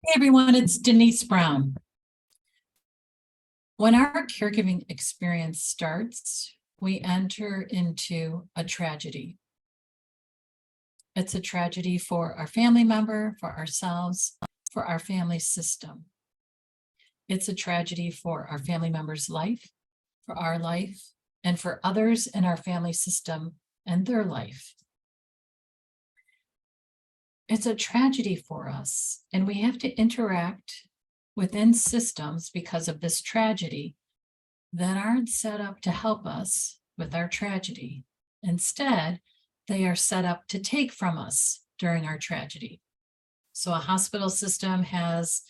Hey everyone, it's Denise Brown. When our caregiving experience starts, we enter into a tragedy. It's a tragedy for our family member, for ourselves, for our family system. It's a tragedy for our family member's life, for our life, and for others in our family system and their life. It's a tragedy for us, and we have to interact within systems because of this tragedy that aren't set up to help us with our tragedy. Instead, they are set up to take from us during our tragedy. So a hospital system has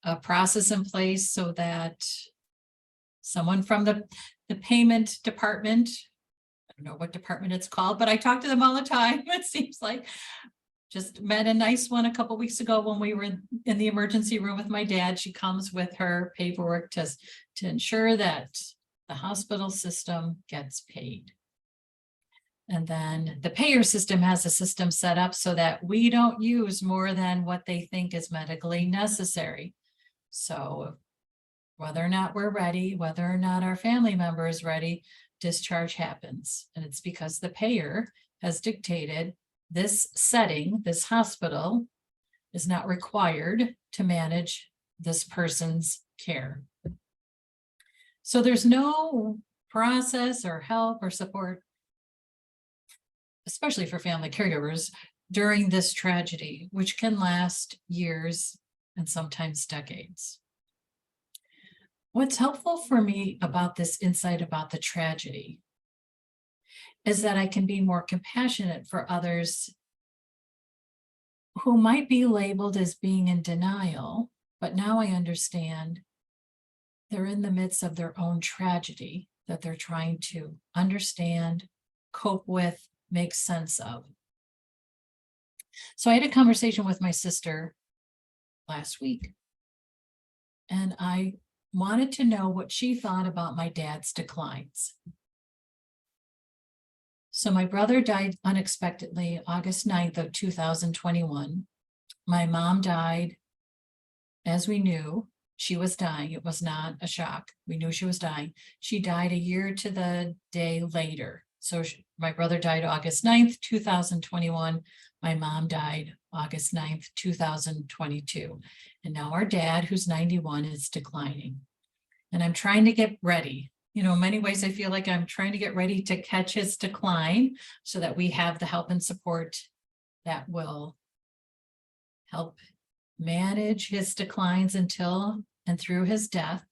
a process in place so that someone from the payment department, I don't know what department it's called, but I talk to them all the time. It seems like just met a nice one a couple weeks ago when we were in the emergency room with my dad. She comes with her paperwork to ensure that the hospital system gets paid. And then the payer system has a system set up so that we don't use more than what they think is medically necessary. So whether or not we're ready, whether or not our family member is ready, discharge happens. And it's because the payer has dictated this setting, this hospital, is not required to manage this person's care. So there's no process or help or support, especially for family caregivers, during this tragedy, which can last years and sometimes decades. What's helpful for me about this insight about the tragedy is that I can be more compassionate for others who might be labeled as being in denial, but now I understand they're in the midst of their own tragedy that they're trying to understand, cope with, make sense of. So I had a conversation with my sister last week, and I wanted to know what she thought about my dad's declines. So my brother died unexpectedly August 9th of 2021. My mom died as we knew she was dying. It was not a shock. We knew she was dying. She died a year to the day later. So my brother died August 9th, 2021. My mom died August 9th, 2022. And now our dad, who's 91, is declining. And I'm trying to get ready. You know, in many ways, I feel like I'm trying to get ready to catch his decline so that we have the help and support that will help manage his declines until and through his death,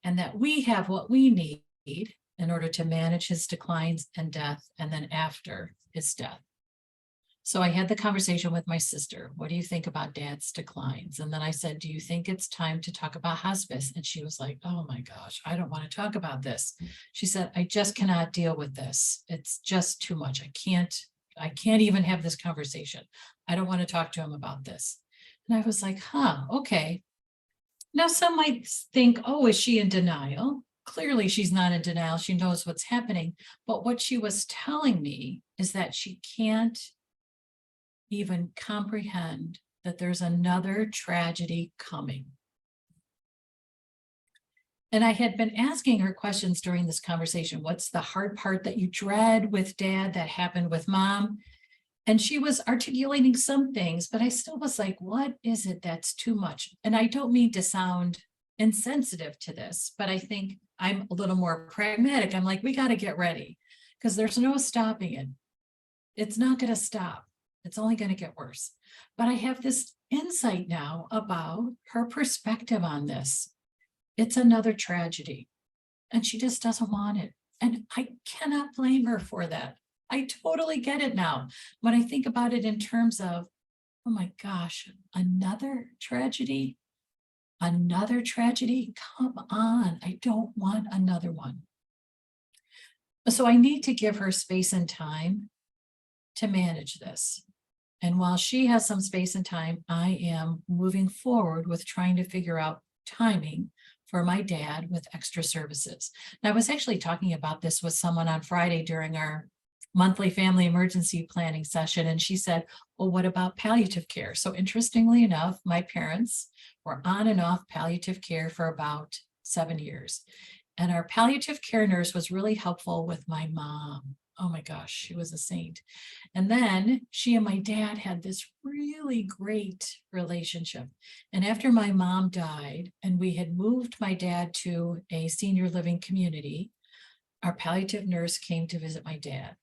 and that we have what we need in order to manage his declines and death, and then after his death. So I had the conversation with my sister. What do you think about dad's declines? And then I said, do you think it's time to talk about hospice? And she was like, oh my gosh, I don't want to talk about this. She said, I just cannot deal with this. It's just too much. I can't even have this conversation. I don't want to talk to him about this. And I was like, okay. Now some might think, oh, is she in denial? Clearly she's not in denial. She knows what's happening. But what she was telling me is that she can't even comprehend that there's another tragedy coming. And I had been asking her questions during this conversation. What's the hard part that you dread with dad that happened with mom? And she was articulating some things, but I still was like, what is it that's too much? And I don't mean to sound insensitive to this, but I think I'm a little more pragmatic. I'm like, we got to get ready because there's no stopping it. It's not going to stop. It's only going to get worse. But I have this insight now about her perspective on this. It's another tragedy, and she just doesn't want it. And I cannot blame her for that. I totally get it now. When I think about it in terms of, oh my gosh, another tragedy, come on. I don't want another one. So I need to give her space and time to manage this. And while she has some space and time, I am moving forward with trying to figure out timing for my dad with extra services. And I was actually talking about this with someone on Friday during our monthly family emergency planning session. And she said, well, what about palliative care? So interestingly enough, my parents were on and off palliative care for about 7 years. And our palliative care nurse was really helpful with my mom. Oh my gosh, she was a saint. And then she and my dad had this really great relationship. And after my mom died and we had moved my dad to a senior living community, our palliative nurse came to visit my dad.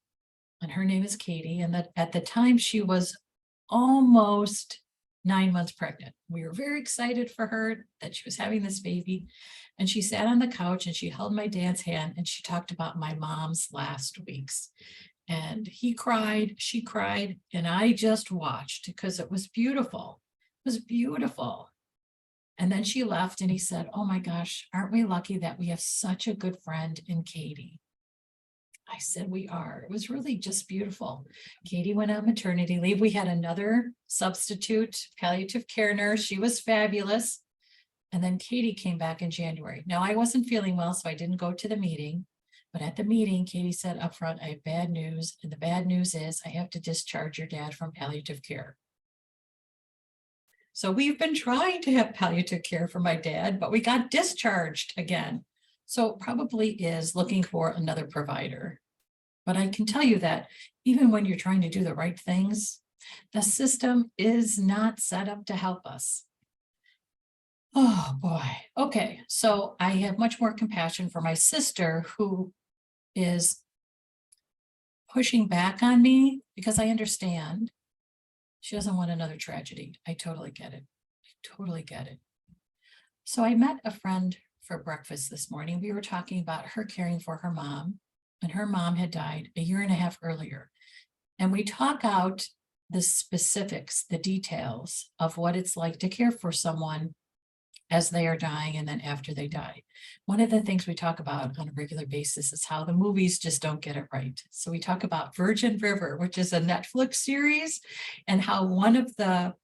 And her name is Katie. And that at the time she was almost 9 months pregnant. We were very excited for her that she was having this baby. And she sat on the couch and she held my dad's hand and she talked about my mom's last weeks. And he cried, she cried, and I just watched because it was beautiful. It was beautiful. And then she left and he said, oh my gosh, aren't we lucky that we have such a good friend in Katie? I said, we are. It was really just beautiful. Katie went on maternity leave. We had another substitute palliative care nurse. She was fabulous. And then Katie came back in January. Now, I wasn't feeling well, so I didn't go to the meeting. But at the meeting, Katie said up front, I have bad news. And the bad news is I have to discharge your dad from palliative care. So we've been trying to have palliative care for my dad, but we got discharged again. So it probably is looking for another provider. But I can tell you that even when you're trying to do the right things, the system is not set up to help us. Oh boy. Okay. So I have much more compassion for my sister who is pushing back on me because I understand she doesn't want another tragedy. I totally get it. I totally get it. So I met a friend for breakfast this morning. We were talking about her caring for her mom, and her mom had died a year and a half earlier. And we talk out the specifics, the details of what it's like to care for someone as they are dying and then after they die. One of the things we talk about on a regular basis is how the movies just don't get it right. So we talk about Virgin River, which is a Netflix series, and how one of the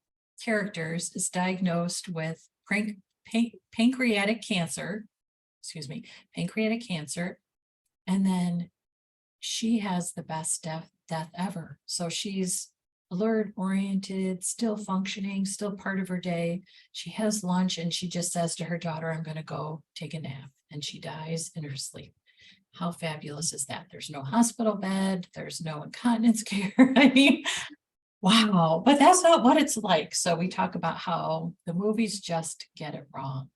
characters is diagnosed with pancreatic cancer, pancreatic cancer, and then she has the best death ever. So she's alert, oriented, still functioning, still part of her day. She has lunch and she just says to her daughter, I'm going to go take a nap. And she dies in her sleep. How fabulous is that? There's no hospital bed. There's no incontinence care. I mean, wow, but that's not what it's like. So we talk about how the movies just get it wrong.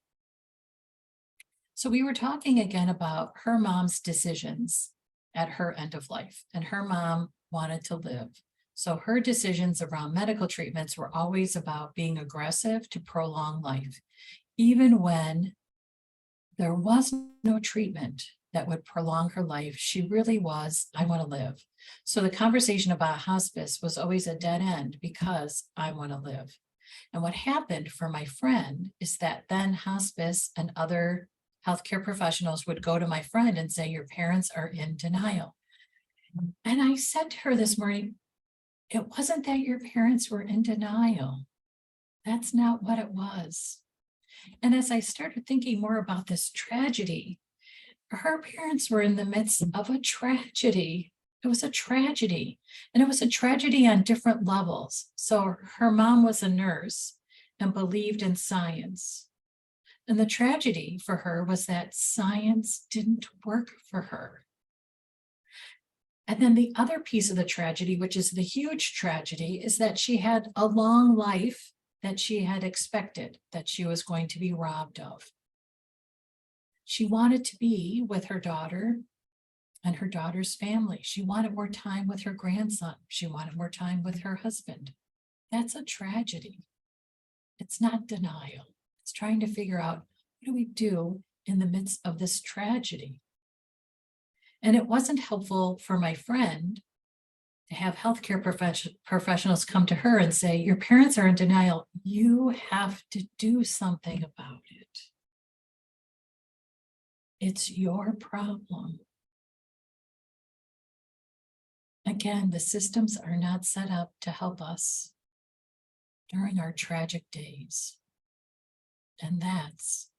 So we were talking again about her mom's decisions at her end of life, and her mom wanted to live. So her decisions around medical treatments were always about being aggressive to prolong life, even when there was no treatment that would prolong her life. She really was, I want to live. So the conversation about hospice was always a dead end because I want to live. And what happened for my friend is that then hospice and other healthcare professionals would go to my friend and say, your parents are in denial. And I said to her this morning, it wasn't that your parents were in denial. That's not what it was. And as I started thinking more about this tragedy, her parents were in the midst of a tragedy. It was a tragedy, and it was a tragedy on different levels. So her mom was a nurse and believed in science. And the tragedy for her was that science didn't work for her. And then the other piece of the tragedy, which is the huge tragedy, is that she had a long life that she had expected that she was going to be robbed of. She wanted to be with her daughter and her daughter's family. She wanted more time with her grandson. She wanted more time with her husband. That's a tragedy. It's not denial. It's trying to figure out, what do we do in the midst of this tragedy? And it wasn't helpful for my friend to have healthcare professionals come to her and say, your parents are in denial. You have to do something about it. It's your problem. Again, the systems are not set up to help us during our tragic days. And that's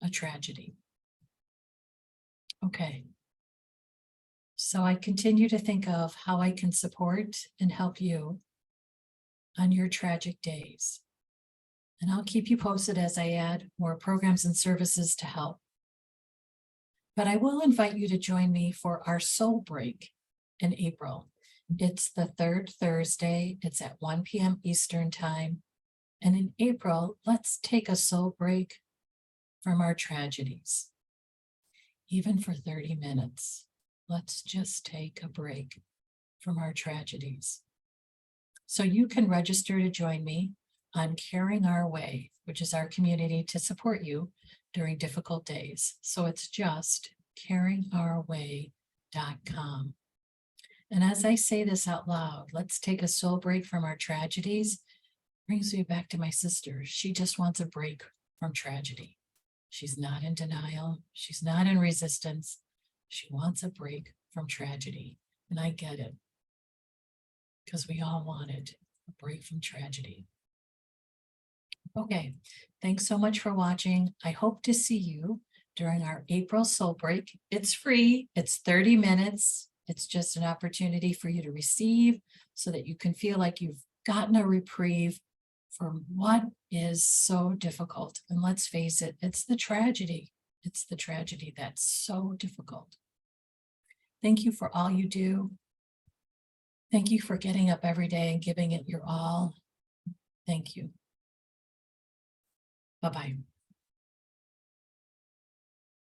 a tragedy. Okay. So I continue to think of how I can support and help you on your tragic days. And I'll keep you posted as I add more programs and services to help. But I will invite you to join me for our soul break in April. It's the third Thursday. It's at 1 p.m. Eastern Time. And in April, let's take a soul break from our tragedies. Even for 30 minutes, let's just take a break from our tragedies. So you can register to join me on Caring Our Way, which is our community to support you during difficult days. So it's just caringourway.com. And as I say this out loud, let's take a soul break from our tragedies. Brings me back to my sister. She just wants a break from tragedy. She's not in denial. She's not in resistance. She wants a break from tragedy. And I get it, because we all wanted a break from tragedy. Okay, thanks so much for watching. I hope to see you during our April soul break. It's free. It's 30 minutes. It's just an opportunity for you to receive so that you can feel like you've gotten a reprieve from what is so difficult. And let's face it, it's the tragedy. It's the tragedy that's so difficult. Thank you for all you do. Thank you for getting up every day and giving it your all. Thank you. Bye-bye.